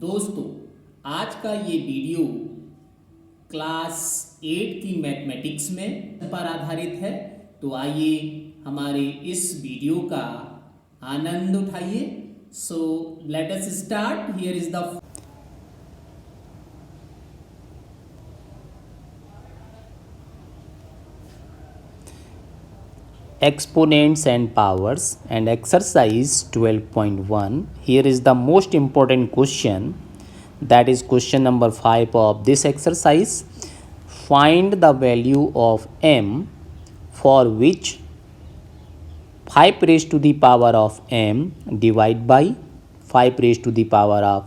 दोस्तों, आज का ये वीडियो क्लास 8 की मैथमेटिक्स में पर आधारित है। तो आइए हमारे इस वीडियो का आनंद उठाइए। So let us start. Here is the Exponents and powers and exercise 12.1. Here is the most important question, that is question number 5 of this exercise. Find the value of m for which 5 raised to the power of m divided by 5 raised to the power of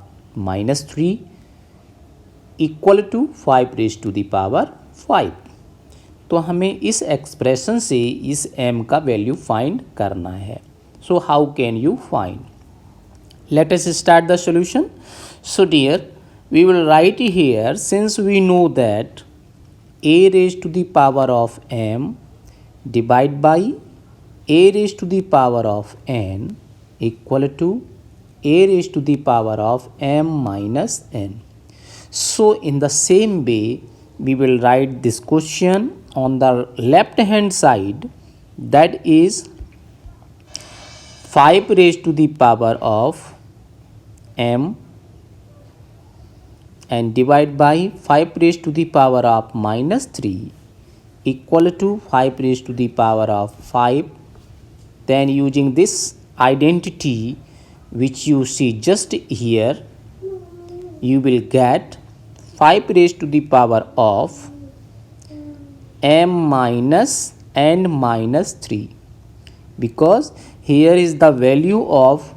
minus 3 equal to 5 raised to the power 5. तो हमें इस expression से इस m का value find करना है. So how can you find? Let us start the solution. So dear, we will write here, since we know that a raised to the power of m divided by a raised to the power of n equal to a raised to the power of m minus n. So in the same way, we will write this question on the left hand side, that is 5 raised to the power of m and divide by 5 raised to the power of minus 3 equal to 5 raised to the power of 5. Then using this identity which you see just here, you will get 5 raised to the power of m minus n minus 3, because here is the value of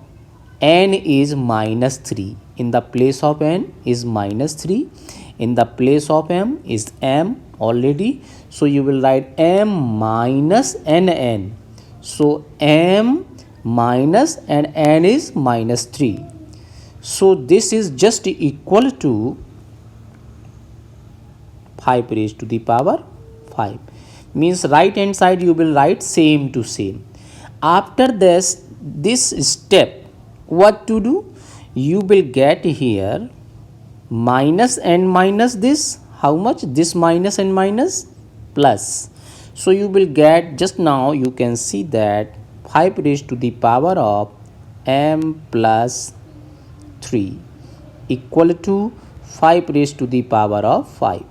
n is minus 3. In the place of n is minus 3, in the place of m is m already, so you will write m minus n. So m minus and n is minus 3, so this is just equal to 5 raised to the power 5. Means right hand side you will write same to same. After this step, what to do? You will get here minus and minus this. How much? This minus and minus plus. So you will get, just now you can see that 5 raised to the power of m plus 3 equal to 5 raised to the power of 5.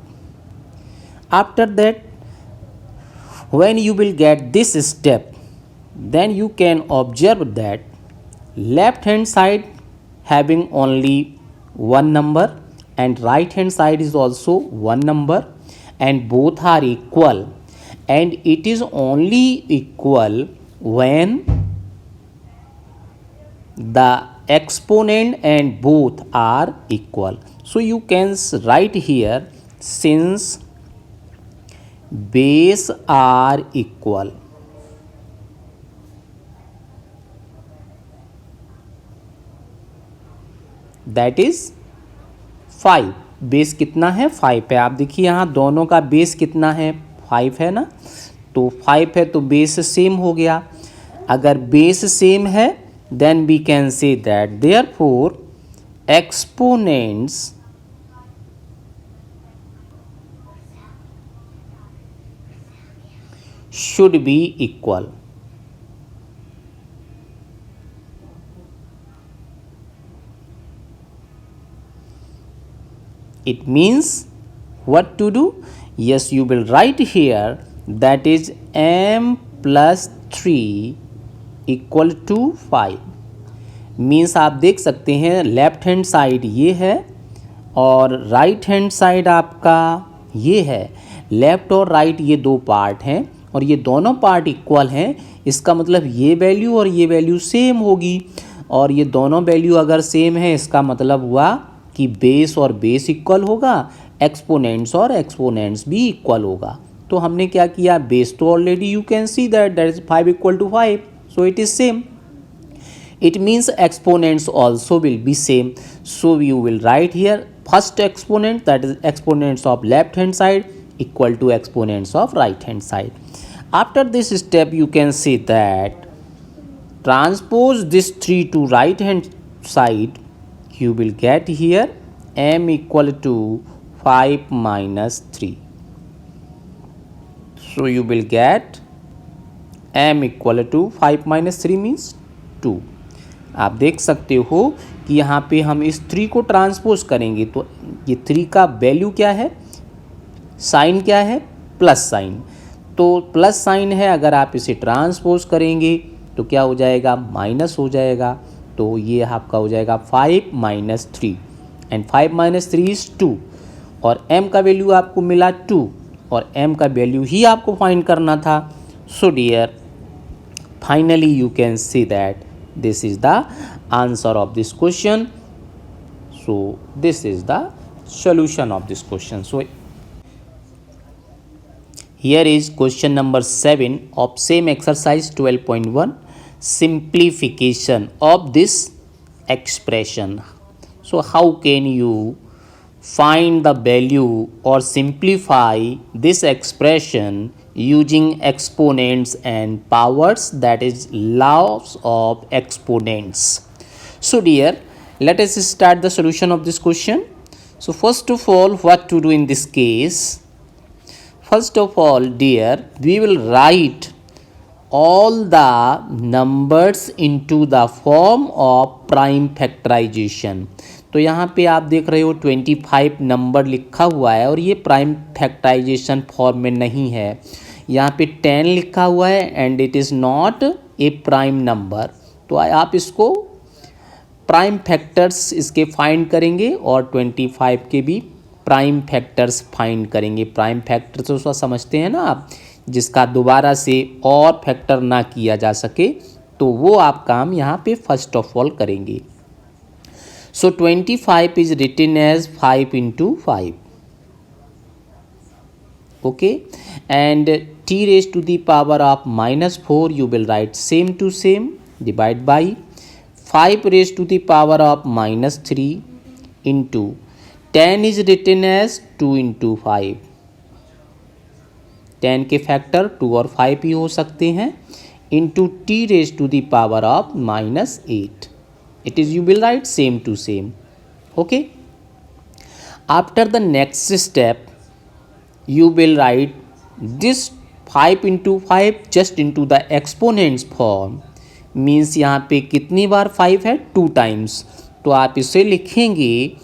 After that, when you will get this step, then you can observe that left hand side having only one number and right hand side is also one number, and both are equal, and it is only equal when the exponent and both are equal. So you can write here, since base are equal, that is 5. Base कितना है? 5 है. आप देखिए यहाँ दोनों का base कितना है? 5 है ना. तो 5 है तो बेस सेम हो गया. अगर बेस सेम है then we can say that therefore exponents should be equal. It means what to do? Yes, you will write here, that is m plus 3 equal to 5. Means आप देख सकते हैं left hand side ये है और right hand side आपका ये है. लेफ्ट और राइट ये दो पार्ट हैं और ये दोनों पार्ट इक्वल हैं. इसका मतलब ये वैल्यू और ये वैल्यू सेम होगी, और ये दोनों वैल्यू अगर सेम है इसका मतलब हुआ कि बेस और बेस इक्वल होगा, एक्सपोनेंट्स और एक्सपोनेंट्स भी इक्वल होगा. तो हमने क्या किया? बेस तो already you can see that is 5 equal to 5, so it is same. It means exponents also will be same. So you will write here first exponent, that is exponents of left hand side equal to exponents of right hand side. After this step you can say that transpose this 3 to right hand side, you will get here m equal to 5 minus 3. So you will get m equal to 5 minus 3 means 2. आप देख सकते हो कि यहाँ पे हम इस 3 को ट्रांसपोज करेंगे तो ये 3 का वैल्यू क्या है, साइन क्या है, प्लस साइन. तो प्लस साइन है, अगर आप इसे ट्रांसपोज करेंगे तो क्या हो जाएगा, माइनस हो जाएगा. तो ये आपका हो जाएगा 5 माइनस 3 एंड 5 माइनस 3 इज़ 2 और m का वैल्यू आपको मिला 2 और m का वैल्यू ही आपको फाइंड करना था. So dear, finally you can see that this is the answer of this question. So this is the solution of this question. So here is question number 7 of same exercise 12.1, simplification of this expression. So how can you find the value or simplify this expression using exponents and powers, that is laws of exponents. So dear, let us start the solution of this question. So first of all, what to do in this case? First of all, dear, we will write all the numbers into the form of prime factorization. तो यहाँ पे आप देख रहे हो 25 number लिखा हुआ है और ये प्राइम फैक्टराइजेशन फॉर्म में नहीं है. यहाँ पे 10 लिखा हुआ है and it is not a prime number. तो आप इसको प्राइम फैक्टर्स इसके फाइंड करेंगे और 25 के भी प्राइम फैक्टर्स फाइंड करेंगे. प्राइम फैक्टर्स तो उसका समझते हैं ना आप, जिसका दोबारा से और फैक्टर ना किया जा सके, तो वो आप काम यहाँ पे फर्स्ट ऑफ ऑल करेंगे. So 25 is written as 5 into 5. Okay, and t raised to the power of minus 4 you will write same to same, divide by 5 raised to the power of minus 3 into 10 is written as 2 into 5. 10 के factor 2 और 5 ही हो सकते हैं, into t raised to the power of minus 8. It is, you will write same to same. Okay, after the next step you will write this 5 into 5 just into the exponents form. Means यहाँ पे कितनी बार 5 है, 2 times. तो आप इसे लिखेंगे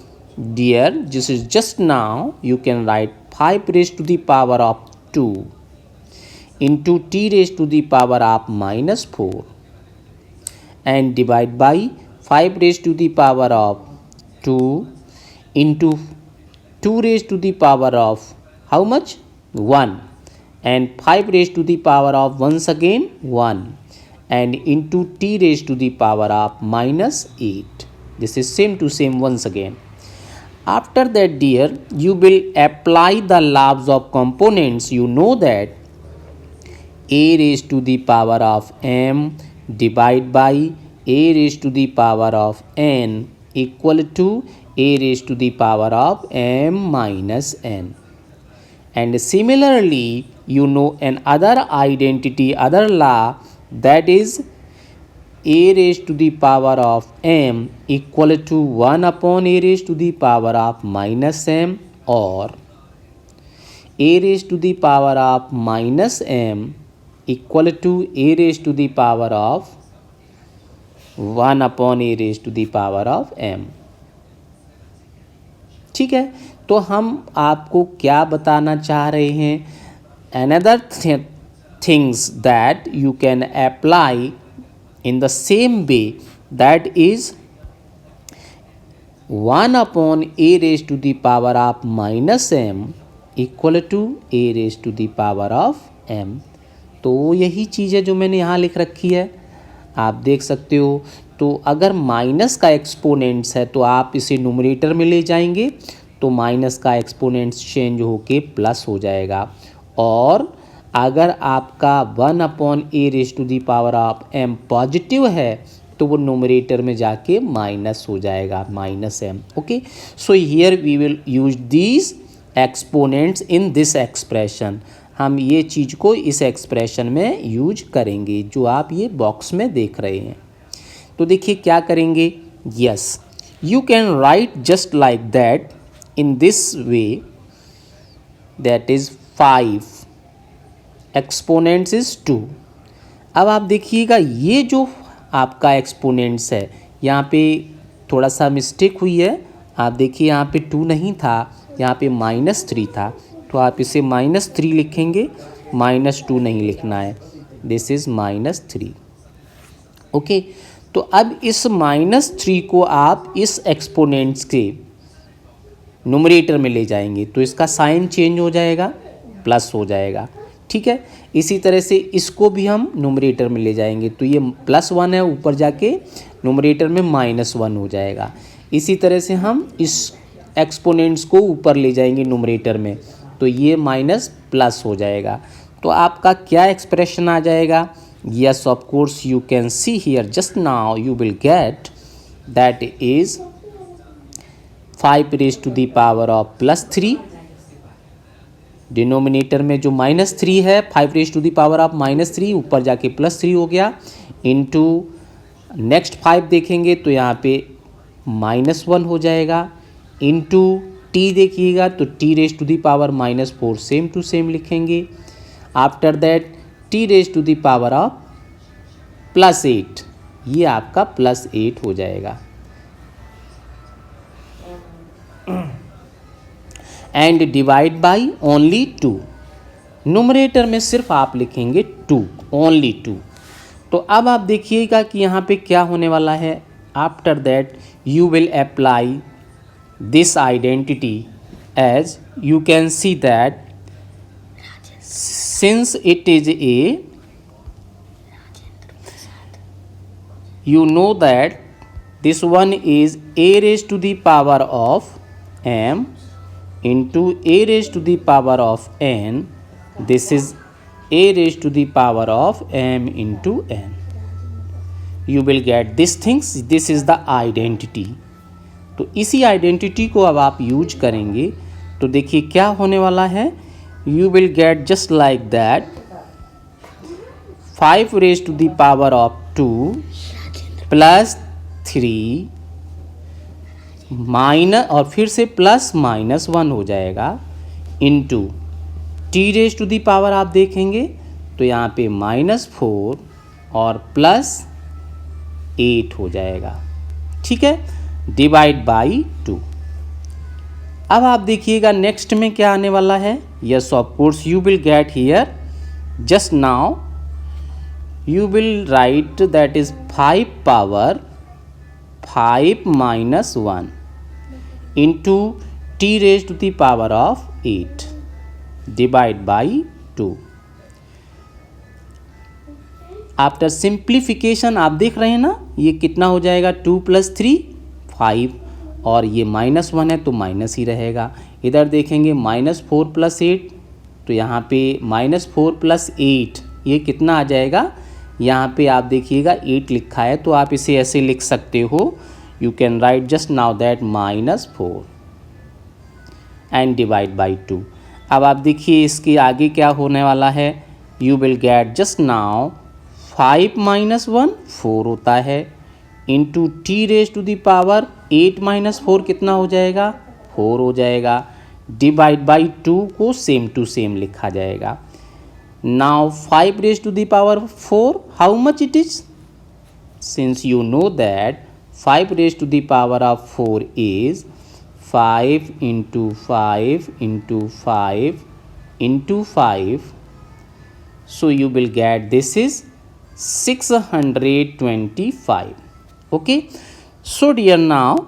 dear, this is just now you can write 5 raised to the power of 2 into t raised to the power of minus 4 and divide by 5 raised to the power of 2 into 2 raised to the power of how much, 1, and 5 raised to the power of once again 1 and into t raised to the power of minus 8. This is same to same once again. After that dear, you will apply the laws of components. You know that a raised to the power of m divide by a raised to the power of n equal to a raised to the power of m minus n. And similarly, you know another identity, other law, that is a raised to the power of m equal to 1 upon a raised to the power of minus m, or a raised to the power of minus m equal to a raised to the power of 1 upon a raised to the power of m. ठीक है, तो हम आपको क्या बताना चाह रहे हैं, another things that you can apply in the same way, that is 1 upon a raised to the power of minus m equal to a raised to the power of m. तो यही चीज़ है जो मैंने यहाँ लिख रखी है, आप देख सकते हो. तो अगर माइनस का एक्सपोनेंट्स है तो आप इसे न्यूमरेटर में ले जाएंगे तो माइनस का एक्सपोनेंट्स चेंज होके प्लस हो जाएगा, और अगर आपका 1 upon a raise to the power of m positive है तो वो न्यूमरेटर में जाके माइनस हो जाएगा, minus m. Okay, so here we will use these exponents in this expression. हम ये चीज़ को इस एक्सप्रेशन में यूज करेंगे जो आप ये बॉक्स में देख रहे हैं. तो देखिए क्या करेंगे, yes You can write just like that in this way, that is 5 exponents is 2। अब आप देखिएगा ये जो आपका एक्सपोनेंट्स है यहाँ पे थोड़ा सा मिस्टेक हुई है। आप देखिए यहाँ पे 2 नहीं था, यहाँ पे -3 था, तो आप इसे -3 लिखेंगे, -2 नहीं लिखना है। This is -3। ओके, तो अब इस -3 को आप इस एक्सपोनेंट्स के नुमरेटर में ले जाएंगे तो इसका साइन चेंज हो जाएगा, प्लस हो जाएगा। ठीक है, इसी तरह से इसको भी हम नुमरेटर में ले जाएंगे तो ये +1 है, ऊपर जाके नुमरेटर में -1 हो जाएगा। इसी तरह से हम इस एक्सपोनेंट्स को ऊपर ले जाएंगे नुमरेटर में तो ये माइनस प्लस हो जाएगा। तो आपका क्या एक्सप्रेशन आ जाएगा? Yes, of course you can see here just now you will get that is 5 raise to the power of +3। Denominator में जो -3 है 5 raise to the power of -3, ऊपर जाके +3 हो गया, इनटू नेक्स्ट 5 देखेंगे तो यहाँ पे -1 हो जाएगा, इनटू t देखिएगा तो t raise to the power -4 same to same लिखेंगे। After that t raise to the power of +8, ये आपका +8 हो जाएगा। And divide by only 2, numerator में सिर्फ आप लिखेंगे 2, ओनली 2। तो अब आप देखिएगा कि यहाँ पे क्या होने वाला है। After that you will apply this identity as you can see that since it is a, you know that this one is a raised to the power of m into a raised to the power of n. This is a raised to the power of m into n. You will get these things. This is the identity. तो इसी identity को अब आप use करेंगे तो देखिए क्या होने वाला है। You will get just like that 5 raised to the power of 2 +3 minus और फिर से +-1 हो जाएगा, into t raise to the power आप देखेंगे तो यहाँ पे -4 और +8 हो जाएगा। ठीक है, डिवाइड बाई 2। अब आप देखिएगा नेक्स्ट में क्या आने वाला है। Yes, of course you will get here just now you will write that is 5 power 5 minus 1 into t raised to the power of 8 divide by 2। After simplification आप देख रहे हैं ना ये कितना हो जाएगा, 2 + 3 5, और ये -1 है तो माइनस ही रहेगा। इधर देखेंगे -4 + 8 तो यहाँ पे -4 + 8 ये कितना आ जाएगा। यहाँ पे आप देखिएगा 8 लिखा है तो आप इसे ऐसे लिख सकते हो। You can write just now that -4 and divide by 2। अब आप देखिए इसके आगे क्या होने वाला है। You will get just now 5 - 1 4 होता है, into t raise to the power 8 - 4 कितना हो जाएगा, 4 हो जाएगा। डिवाइड बाई 2 को सेम टू सेम लिखा जाएगा। Now 5 raised to the power 4, how much it is? Since you know that 5 raised to the power of 4 is 5 into 5 into 5 into 5. So you will get this is 625. Okay. So dear, now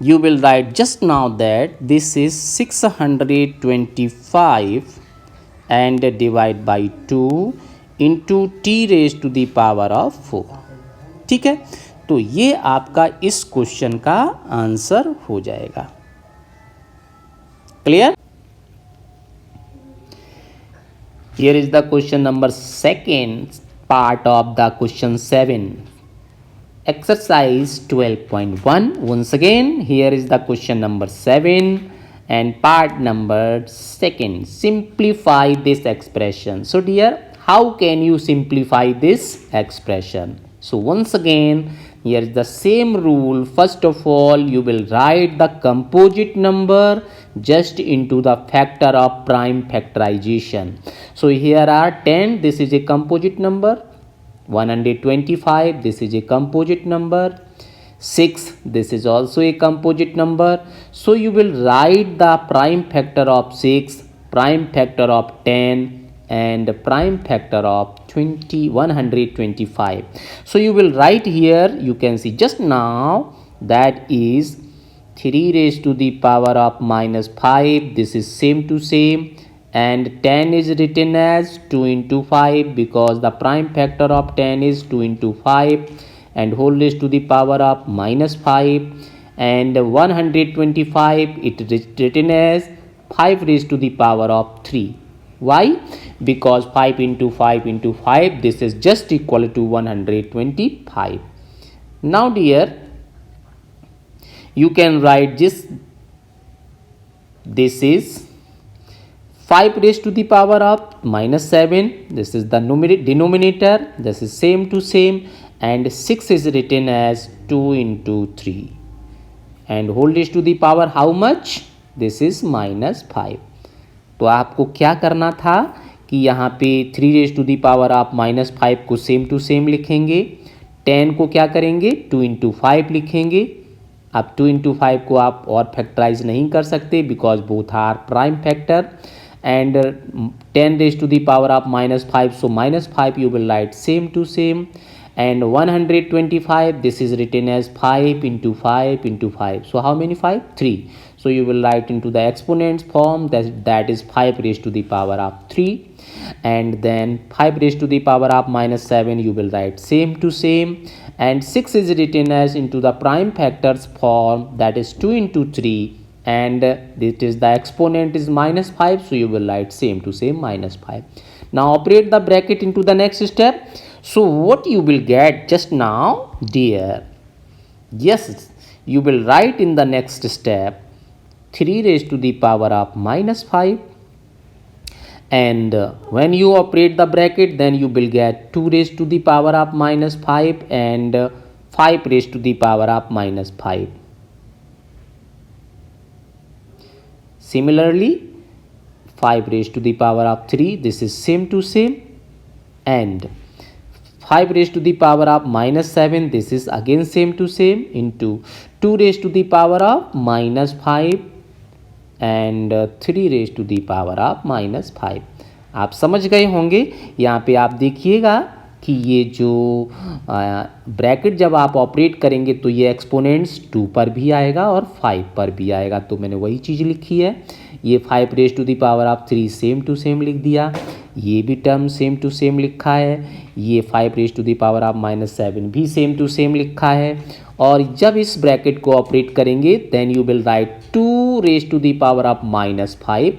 you will write just now that this is 625 and divide by 2 into t raised to the power of 4। ठीक है, तो ये आपका इस question का answer हो जाएगा। Clear? Here is the question number 2nd part of the question 7, exercise 12.1. Once again, here is the question number 7 and part number 2nd. Simplify this expression. So dear, how can you simplify this expression? So once again, here is the same rule. First of all, you will write the composite number just into the factor of prime factorization. So here are 10, this is a composite number. 125, this is a composite number. 6, this is also a composite number. So you will write the prime factor of 6, prime factor of 10, and prime factor of 125. So you will write here, you can see just now, that is 3 raised to the power of minus 5. This is same to same, and 10 is written as 2 into 5 because the prime factor of 10 is 2 into 5, and whole raised to the power of minus 5, and 125 it is written as 5 raised to the power of 3. Why? Because 5 into 5 into 5, this is just equal to 125. Now dear, you can write this is 5 raised to the power of minus 7, this is the denominator, this is same to same, and 6 is written as 2 into 3, and whole raised to the power how much? This is minus 5. तो आपको क्या करना था कि यहाँ पे 3 raise to the power आप minus 5 को सेम टू सेम लिखेंगे, 10 को क्या करेंगे 2 इंटू 5 लिखेंगे. अब 2 इंटू 5 को आप और फैक्टराइज नहीं कर सकते because both are prime factor, and 10 raise to the power आप minus 5, so minus 5 you will write same to same, and 125 this is written as 5 into 5 into 5. So how many 5? 3. So you will write into the exponents form, that is 5 raised to the power of 3, and then 5 raised to the power of minus 7 you will write same to same, and 6 is written as into the prime factors form, that is 2 into 3, and this is the exponent is minus 5, so you will write same to same minus 5. Now operate the bracket into the next step. So what you will get just now dear, yes, you will write in the next step 3 raised to the power of minus 5, and when you operate the bracket then you will get 2 raised to the power of minus 5 and 5 raised to the power of minus 5. Similarly 5 raised to the power of 3, this is same to same, and 5 raised to the power of minus 7, this is again same to same, into 2 raised to the power of minus 5 and 3 raised to the power of minus 5. आप समझ गए होंगे. यहाँ पे आप देखिएगा कि ये जो ब्रैकेट जब आप ऑपरेट करेंगे तो ये एक्सपोनेंट्स 2 पर भी आएगा और 5 पर भी आएगा. तो मैंने वही चीज़ लिखी है. ये 5 raise to the power of 3 same to same लिख दिया, ये भी टर्म सेम टू सेम लिखा है, ये 5 raise to the power of minus 7 भी सेम टू सेम लिखा है. और जब इस ब्रैकेट को ऑपरेट करेंगे then you will write 2 raise to the power of minus 5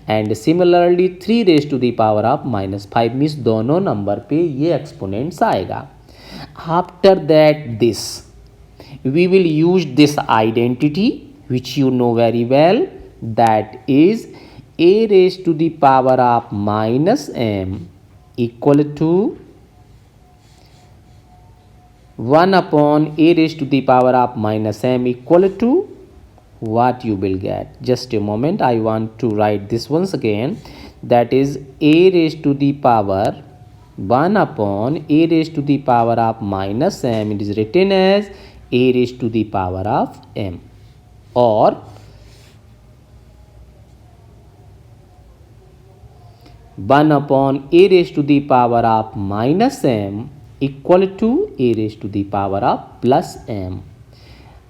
and similarly 3 raise to the power of minus 5 means दोनों नंबर पे ये एक्सपोनेंट्स आएगा. After that this we will use this identity which you know very well, that is a raised to the power of minus m equal to 1 upon a raised to the power of minus m equal to what you will get. Just a moment, I want to write this once again, that is a raised to the power 1 upon a raised to the power of minus m, it is written as a raised to the power of m, or one upon a raised to the power of minus m equal to a raised to the power of plus m.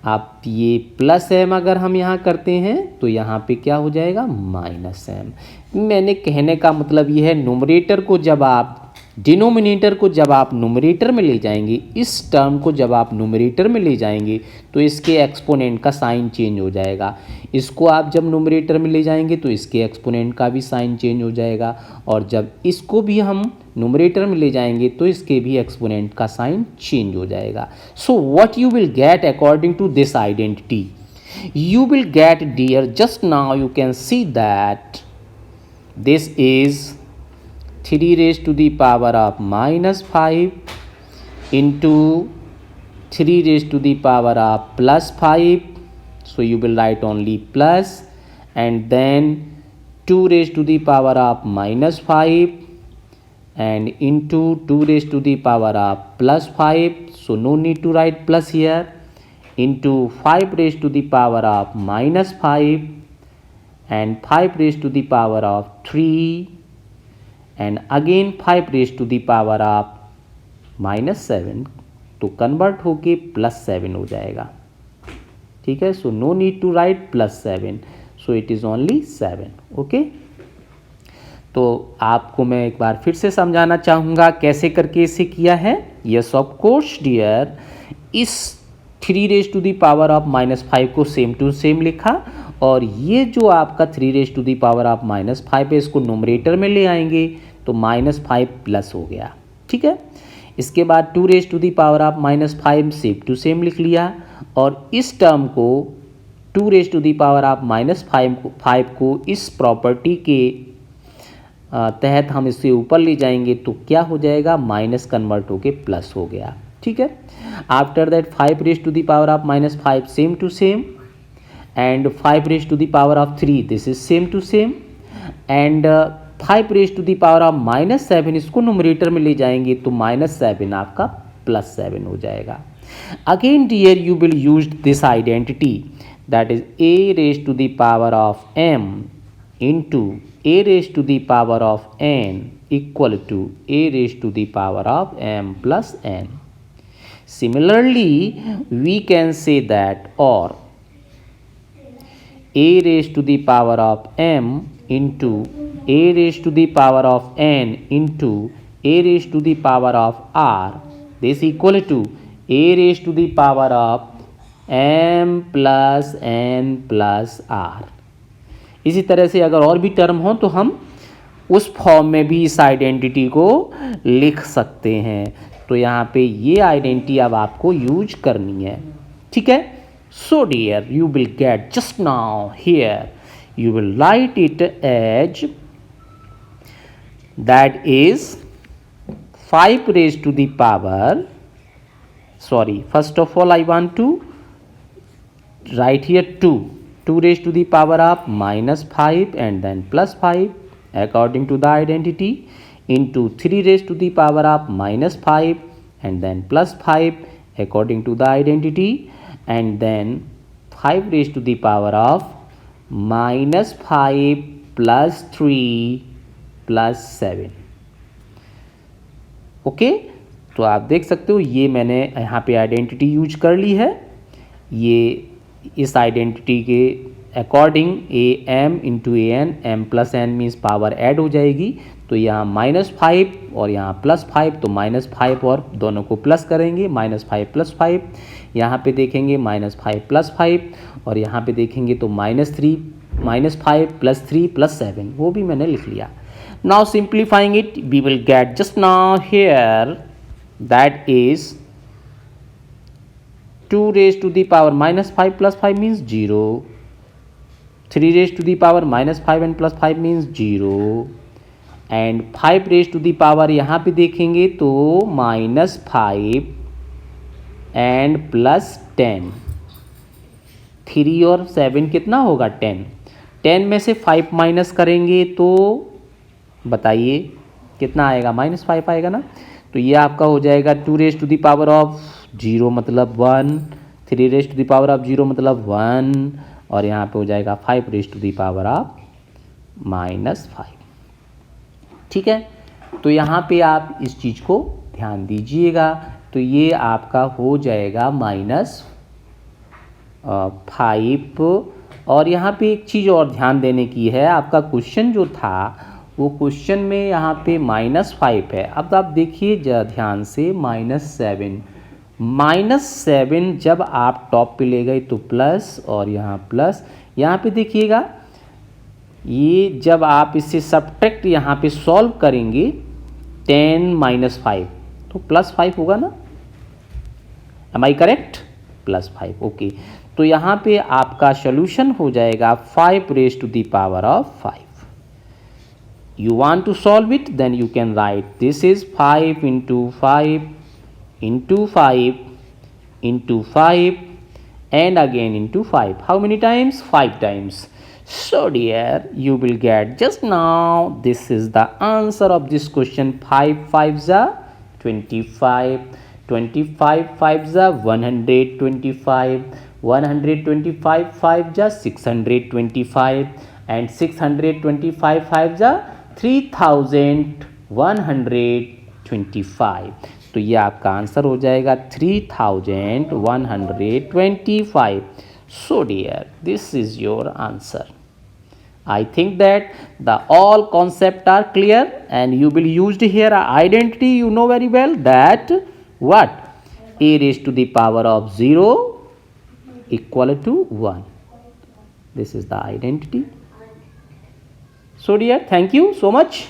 आप ये plus m अगर हम यहाँ करते हैं तो यहाँ पे क्या हो जाएगा माइनस m. मैंने कहने का मतलब ये है न्यूमरेटर को जब आप डिनोमिनेटर को जब आप न्यूमरेटर में ले जाएंगे, इस टर्म को जब आप न्यूमरेटर में ले जाएंगे तो इसके एक्सपोनेंट का साइन चेंज हो जाएगा. इसको आप जब न्यूमरेटर में ले जाएंगे तो इसके एक्सपोनेंट का भी साइन चेंज हो जाएगा, और जब इसको भी हम न्यूमरेटर में ले जाएंगे तो इसके भी एक्सपोनेंट का साइन चेंज हो जाएगा. So what you will get according to this identity, you will get dear, just now you can see that this is 3 raised to the power of minus 5 into 3 raised to the power of plus 5, so you will write only plus, and then 2 raised to the power of minus 5 and into 2 raised to the power of plus 5, so no need to write plus here, into 5 raised to the power of minus 5 and 5 raised to the power of 3 and again 5 raised to the power of minus 7, तो convert होके plus 7 हो जाएगा, ठीक है। So no need to write plus 7, so it is only 7, okay. तो आपको मैं एक बार फिर से समझाना चाहूँगा कैसे करके इसे किया है। यस ऑफ कोर्स डियर, इस 3 raise to the power of minus 5 को सेम टू सेम लिखा, और ये जो आपका 3 raise to the power of minus 5 है इसको नोमरेटर में ले आएंगे तो माइनस 5 प्लस हो गया, ठीक है। इसके बाद 2 raise to the power of minus 5 same to same लिख लिया, और इस टर्म को 2 raise to the power of minus 5 को इस प्रॉपर्टी के तहत हम इससे ऊपर ले जाएंगे तो क्या हो जाएगा, माइनस कन्वर्ट होके प्लस हो गया, ठीक है। After that 5 raise to the power of minus 5 same to same, and 5 raise to the power of 3 this is same to same, and 5 raise to the power of minus 7 इसको numerator में ले जाएंगे तो minus 7 आपका plus 7 हो जाएगा। Again dear you will use this identity, that is a raise to the power of m into a raised to the power of n equal to a raised to the power of m plus n. Similarly, we can say that, or a raised to the power of m into a raised to the power of n into a raised to the power of r, this equal to a raised to the power of m plus n plus r. इसी तरह से अगर और भी term हो तो हम उस फॉर्म में भी इस आइडेंटिटी को लिख सकते हैं। तो यहाँ पे ये आइडेंटिटी अब आपको यूज करनी है, ठीक है। So dear you will get just now here you will write it as that is 5 raise to the power, sorry first of all I want to write here 2 raised to the power of minus 5 and then plus 5 according to the identity, into 3 raised to the power of minus 5 and then plus 5 according to the identity, and then 5 raised to the power of minus 5 plus 3 plus 7, okay. तो आप देख सकते हो ये मैंने यहाँ पे identity use कर ली है। ये इस आइडेंटिटी के according a m into a n, m plus n means power add हो जाएगी, तो यहाँ -5 और यहाँ +5, तो -5 और दोनों को प्लस करेंगे, -5 + 5, यहाँ पे देखेंगे -5 + 5, और यहाँ पे देखेंगे तो -3 -5 + 3 + 7, वो भी मैंने लिख लिया। Now simplifying it we will get just now here that is 2 raised to the power -5 + 5 means 0, 3 raised to the power -5 and + 5 means 0, and 5 raised to the power यहाँ पे देखेंगे तो -5 and +10, 3 और 7 कितना होगा 10, 10 में से 5 माइनस करेंगे तो बताइए कितना आएगा, -5 आएगा ना। तो ये आपका हो जाएगा 2 raised to the power of 0 मतलब 1, 3 raised to the power of 0 मतलब 1, और यहाँ पे हो जाएगा 5 raised to the power of -5, ठीक है। तो यहाँ पे आप इस चीज़ को ध्यान दीजिएगा। तो ये आपका हो जाएगा -5, और यहाँ पे एक चीज़ और ध्यान देने की है, आपका क्वेश्चन जो था वो क्वेश्चन में यहाँ पे -5 है। अब आप देखिए ध्यान से -7 जब आप टॉप पे ले गए तो प्लस, और यहाँ प्लस, यहाँ पे देखिएगा ये जब आप इससे सब्ट्रैक्ट यहाँ पे सॉल्व करेंगे 10 - 5 तो +5 होगा ना, एम आई करेक्ट, +5, ओके। तो यहाँ पे आपका सोल्यूशन हो जाएगा 5 raised to the power of 5. You want to solve it, then you can write this is 5 into 5 into 5 into 5 and again into 5. How many times? 5 times. So dear, you will get just now, this is the answer of this question. 5 5s are 25, 25 5s are 125, 125 5s are 625 and 625 5s are 3125. तो ये आपका answer हो जाएगा 3125. So dear, this is your answer. I think that the all concepts are clear and you will use here identity. You know very well that what? A raised to the power of 0 equal to 1. This is the identity. So dear, thank you so much.